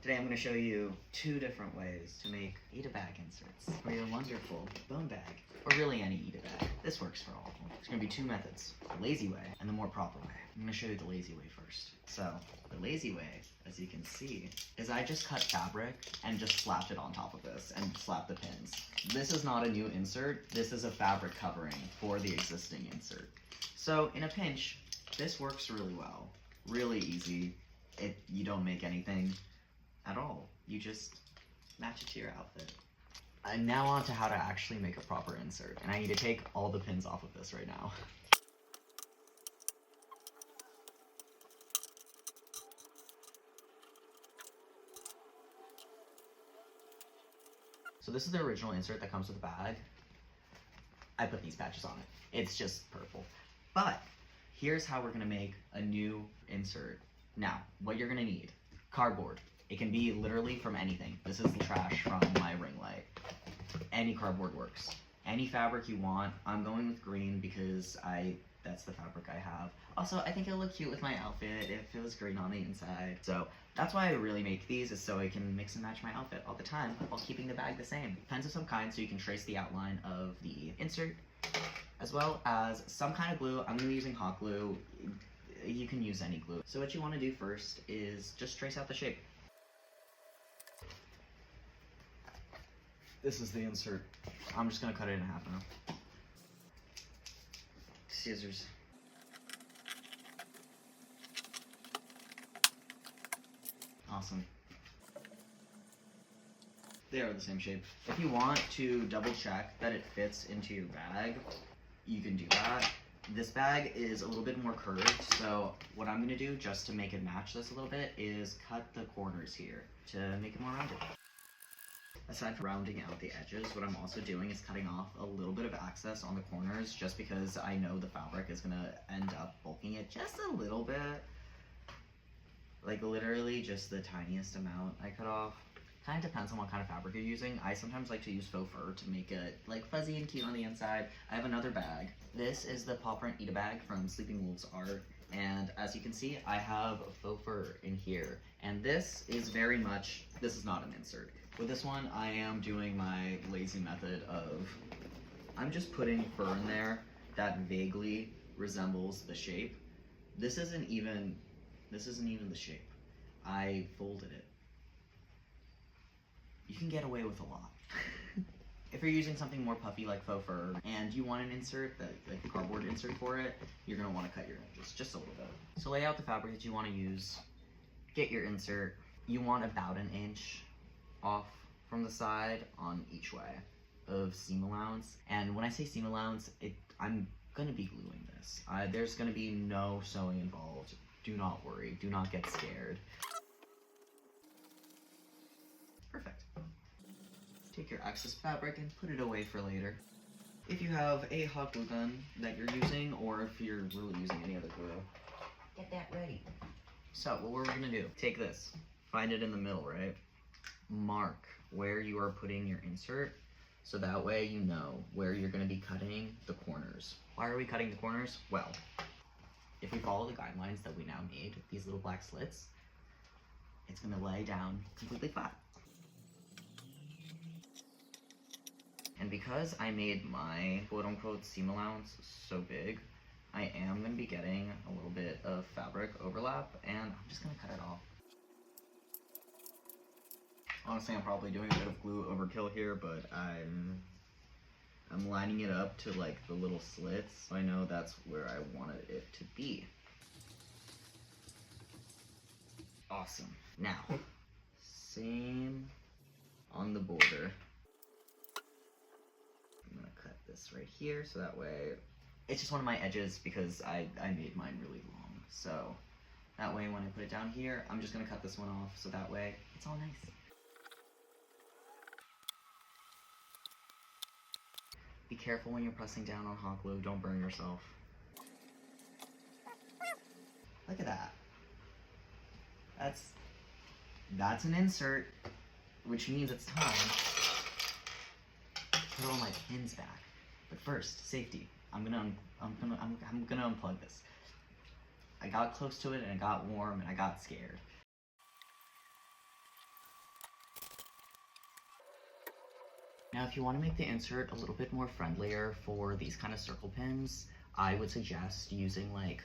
Today I'm going to show you 2 different ways to make Eat-A-Bag inserts for your wonderful bone bag, or really any Eat-A-Bag. This works for all of them. There's going to be 2 methods, the lazy way and the more proper way. I'm going to show you the lazy way first. So, the lazy way, as you can see, is I just cut fabric and just slapped it on top of this and slapped the pins. This is not a new insert, this is a fabric covering for the existing insert. So, in a pinch, this works really well. Really easy. You don't make anything at all. You just match it to your outfit. And now on to how to actually make a proper insert. And I need to take all the pins off of this right now. So this is the original insert that comes with the bag. I put these patches on it. It's just purple. But here's how we're gonna make a new insert. Now, what you're gonna need: cardboard. It can be literally from anything. This is the trash from my ring light. Any cardboard works. Any fabric you want. I'm going with green because that's the fabric I have. Also, I think it'll look cute with my outfit if it was green on the inside. So that's why I really make these, is so I can mix and match my outfit all the time while keeping the bag the same. Pens of some kind so you can trace the outline of the insert, as well as some kind of glue. I'm gonna be using hot glue. You can use any glue. So what you wanna do first is just trace out the shape. This is the insert. I'm just gonna cut it in half now. Scissors. Awesome. They are the same shape. If you want to double check that it fits into your bag, you can do that. This bag is a little bit more curved, so what I'm gonna do just to make it match this a little bit is cut the corners here to make it more rounded. Aside from rounding out the edges, what I'm also doing is cutting off a little bit of excess on the corners, just because I know the fabric is gonna end up bulking it just a little bit. Like literally just the tiniest amount I cut off. Kind of depends on what kind of fabric you're using. I sometimes like to use faux fur to make it like fuzzy and cute on the inside. I have another bag. This is the paw print Eat-A-Bag from Sleeping Wolves Art. And as you can see, I have faux fur in here. And this is this is not an insert. With this one, I am doing my lazy method of, I'm just putting fur in there that vaguely resembles the shape. This isn't even the shape. I folded it. You can get away with a lot. If you're using something more puffy like faux fur and you want an insert, like a cardboard insert for it, you're gonna wanna cut your edges just a little bit. So lay out the fabric that you wanna use, get your insert. You want about an inch off from the side on each way of seam allowance. And when I say seam allowance, I'm gonna be gluing this. There's gonna be no sewing involved. Do not worry, do not get scared. Perfect. Take your excess fabric and put it away for later. If you have a hot glue gun that you're using, or if you're really using any other glue, get that ready. So what we're gonna do, take this, find it in the middle, right? Mark where you are putting your insert, so that way you know where you're gonna be cutting the corners. Why are we cutting the corners? Well, if we follow the guidelines that we now made, these little black slits, it's gonna lay down completely flat. And because I made my quote-unquote seam allowance so big, I am gonna be getting a little bit of fabric overlap, and I'm just gonna cut it off. Honestly, I'm probably doing a bit of glue overkill here, but I'm lining it up to like the little slits, so I know that's where I wanted it to be. Awesome. Now, same on the border. I'm gonna cut this right here, so that way, it's just one of my edges because I made mine really long. So that way when I put it down here, I'm just gonna cut this one off, so that way it's all nice. Be careful when you're pressing down on hot glue, don't burn yourself. Look at that. That's an insert, which means it's time to put all my pins back. But first, safety. I'm gonna unplug this. I got close to it and it got warm and I got scared. Now, if you want to make the insert a little bit more friendlier for these kind of circle pins, I would suggest using like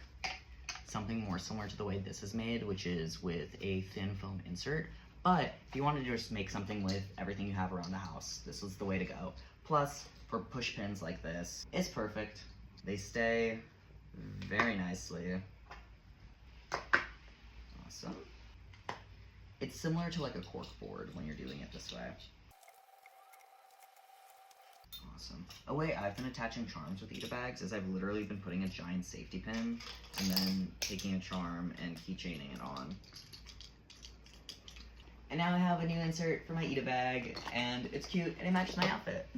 something more similar to the way this is made, which is with a thin foam insert. But if you want to just make something with everything you have around the house, this is the way to go. Plus, for push pins like this, it's perfect. They stay very nicely. Awesome. It's similar to like a cork board when you're doing it this way. Awesome. A way I've been attaching charms with Ita bags is I've literally been putting a giant safety pin and then taking a charm and keychaining it on. And now I have a new insert for my Ita bag, and it's cute and it matches my outfit.